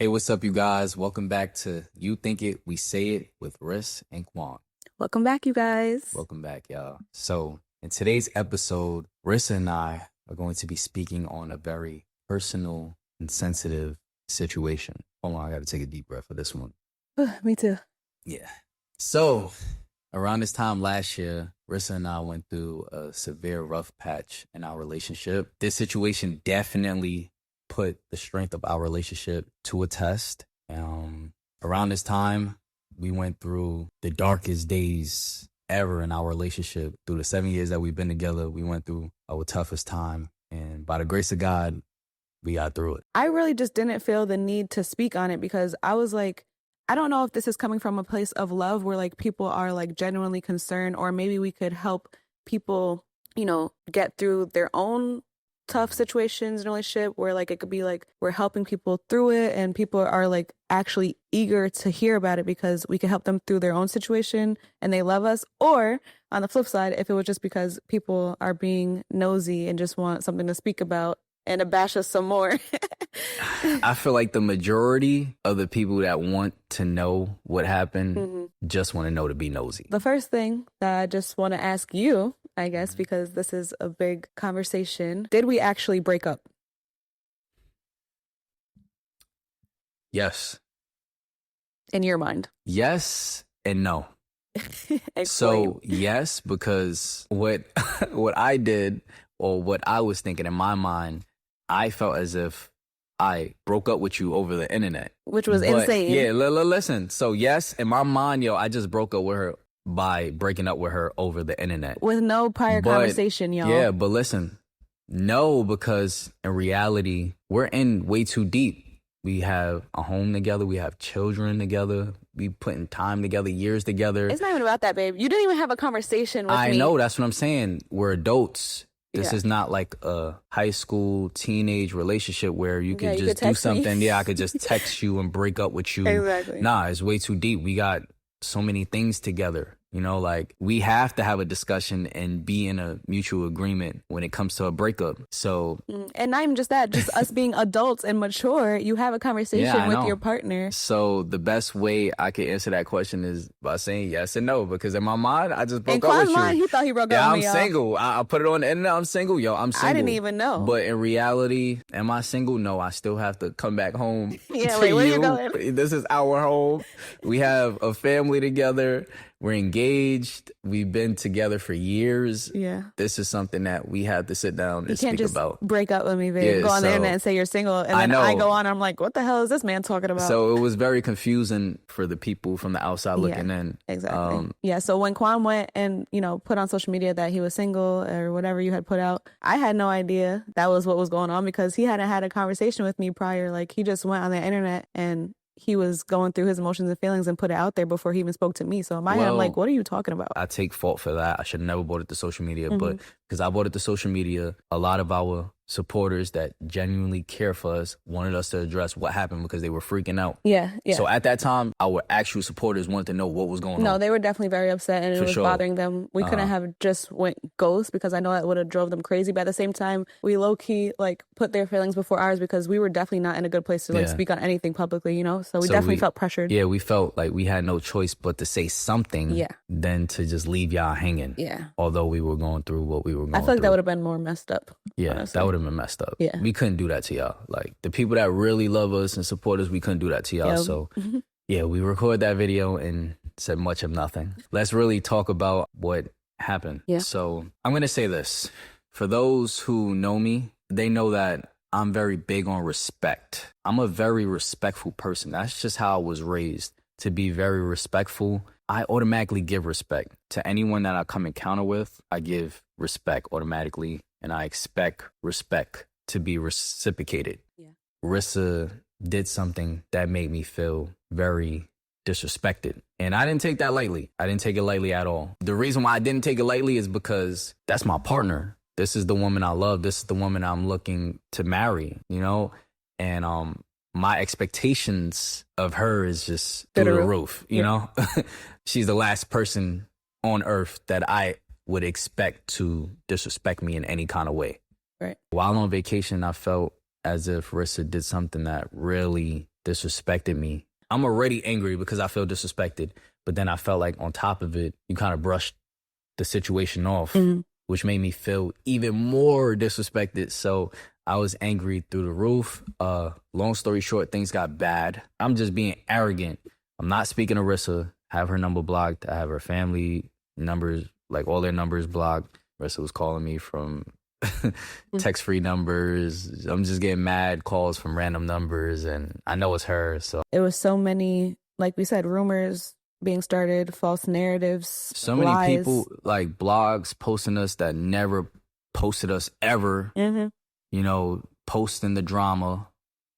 Hey, what's up, you guys? Welcome back to You Think It, We Say It with Riss and Quan. Welcome back, you guys. Welcome back, y'all. So, in today's episode, Rissa and I are going to be speaking on a very personal and sensitive situation. Hold on, I got to take a deep breath for this one. Me too. Yeah. So, around this time last year, Rissa and I went through a severe rough patch in our relationship. This situation definitely put the strength of our relationship to a test. Around this time, we went through the darkest days ever in our relationship. Through the 7 years that we've been together, we went through our toughest time. And by the grace of God, we got through it. I really just didn't feel the need to speak on it because I was like, I don't know if this is coming from a place of love where like people are like genuinely concerned, or maybe we could help people, get through their own tough situations in a relationship where like it could be like we're helping people through it and people are like actually eager to hear about it because we can help them through their own situation and they love us. Or on the flip side, if it was just because people are being nosy and just want something to speak about and to bash us some more. I feel like the majority of the people that want to know what happened just want to know to be nosy. The first thing that I just want to ask you, I guess, because this is a big conversation, did we actually break up? Yes. In your mind? Yes and no. Explain. So yes, because what I did, or what I was thinking in my mind, I felt as if I broke up with you over the internet. Which was insane. Yeah, listen. So yes, in my mind, I just broke up with her by breaking up with her over the internet. With no prior conversation, y'all. Yeah, but listen, no, because in reality, we're in way too deep. We have a home together. We have children together. We putting time together, years together. It's not even about that, babe. You didn't even have a conversation with me. I know, that's what I'm saying. We're adults. This is not like a high school teenage relationship where you could just do something. Me. Yeah, I could just text you and break up with you. Exactly. Nah, it's way too deep. We got so many things together. Like we have to have a discussion and be in a mutual agreement when it comes to a breakup. So, and not even just that, just us being adults and mature, you have a conversation with your partner. So the best way I could answer that question is by saying yes and no, because in my mind, I just broke up with you. Mind, he thought he broke up with me. I'm single. I put it on the internet. I'm single. I'm single. I didn't even know. But in reality, am I single? No, I still have to come back home. Yeah, wait, where you going? This is our home. We have a family together. We're engaged. We've been together for years. Yeah. This is something that we had to sit down and speak about. You can't just break up with me, babe. Yeah, go on the internet and say you're single. And then I go on and I'm like, what the hell is this man talking about? So it was very confusing for the people from the outside looking in. Exactly. So when Quan went and, put on social media that he was single or whatever you had put out, I had no idea that was what was going on because he hadn't had a conversation with me prior. Like he just went on the internet and he was going through his emotions and feelings and put it out there before he even spoke to me. So in my head, I'm like, what are you talking about? I take fault for that. I should have never brought it to social media. But because I brought it to social media, a lot of our supporters that genuinely care for us wanted us to address what happened because they were freaking out. Yeah. So at that time, our actual supporters wanted to know what was going on. No, they were definitely very upset and it was bothering them. We couldn't have just went ghost because I know that would have drove them crazy. But at the same time, we low-key put their feelings before ours because we were definitely not in a good place to speak on anything publicly, So we definitely felt pressured. Yeah, we felt like we had no choice but to say something than to just leave y'all hanging. Yeah. Although we were going through what we were going through. I feel like that would have been more messed up. Yeah, honestly. That would have been messed up. Yeah. We couldn't do that to y'all. Like the people that really love us and support us, we couldn't do that to y'all. Yep. So we recorded that video and said much of nothing. Let's really talk about what happened. Yeah. So I'm going to say this. For those who know me, they know that I'm very big on respect. I'm a very respectful person. That's just how I was raised, to be very respectful. I automatically give respect to anyone that I come encounter with. I give respect automatically. And I expect respect to be reciprocated. Yeah. Rissa did something that made me feel very disrespected. And I didn't take that lightly. I didn't take it lightly at all. The reason why I didn't take it lightly is because that's my partner. This is the woman I love. This is the woman I'm looking to marry, And my expectations of her is just through the roof, you know? She's the last person on earth that I would expect to disrespect me in any kind of way. Right. While on vacation, I felt as if Rissa did something that really disrespected me. I'm already angry because I feel disrespected, but then I felt like on top of it, you kind of brushed the situation off, which made me feel even more disrespected. So I was angry through the roof. Long story short, things got bad. I'm just being arrogant. I'm not speaking to Rissa. Have her number blocked. I have her family numbers, like all their numbers blocked. Rissa was calling me from text-free numbers. I'm just getting mad calls from random numbers, and I know it's her. So it was so many, like we said, rumors being started, false narratives, so many lies. people, like blogs posting us that never posted us ever. You know, posting the drama.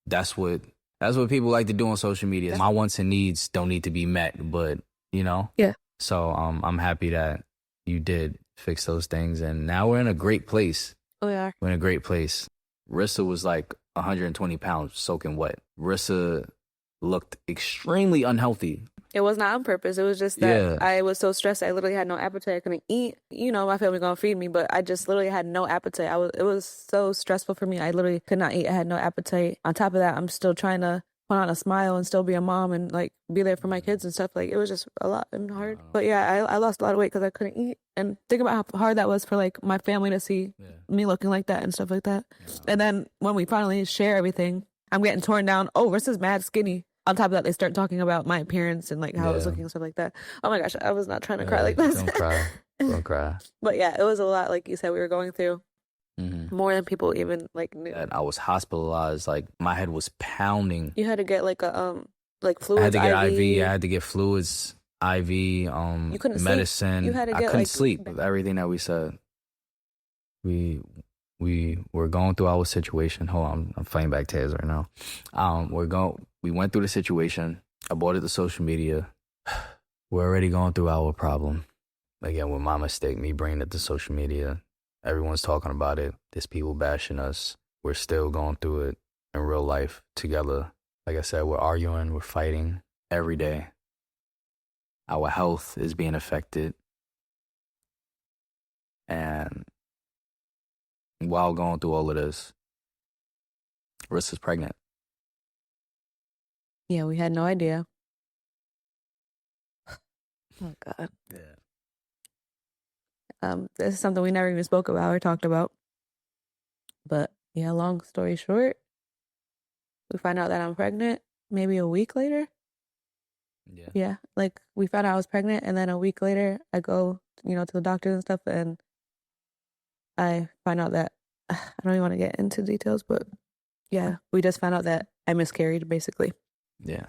That's what people like to do on social media. My wants and needs don't need to be met, but you know. Yeah. So I'm happy that you did fix those things, and now we're in a great place. We are. We're in a great place. Rissa was like 120 pounds soaking wet. Rissa looked extremely unhealthy. It was not on purpose. It was just that I was so stressed. I literally had no appetite. I couldn't eat. You know, my family gonna feed me, but I just literally had no appetite. It was so stressful for me. I literally could not eat. I had no appetite. On top of that, I'm still trying to put on a smile and still be a mom and like be there for my kids and stuff. Like it was just a lot and hard. But yeah, I lost a lot of weight because I couldn't eat. And think about how hard that was for like my family to see me looking like that and stuff like that. And then when we finally share everything, I'm getting torn down. Oh, Rissa's mad skinny. On top of that, they start talking about my appearance and like how I was looking and stuff like that. Oh my gosh, I was not trying to cry like this. Don't cry. Don't cry. But yeah, it was a lot, like you said, we were going through. More than people even like knew. And I was hospitalized. Like my head was pounding. You had to get like a like fluids. I had to get IV. I had to get fluids, IV, you couldn't medicine. Sleep. You had to I get, couldn't like, sleep with everything that we said. We were going through our situation. Hold on, I'm fighting back tears right now. We went through the situation. I brought it to social media. We're already going through our problem. Again, with my mistake, me bringing it to social media. Everyone's talking about it. There's people bashing us. We're still going through it in real life together. Like I said, we're arguing, we're fighting every day. Our health is being affected. And while going through all of this, Rissa's pregnant. Yeah, we had no idea. Oh God. Yeah. This is something we never even spoke about or talked about. But yeah, long story short, we find out that I'm pregnant maybe a week later. Yeah, like we found out I was pregnant, and then a week later I go, to the doctors and stuff, and I find out that I don't even want to get into details, but yeah, we just found out that I miscarried, basically. Yeah.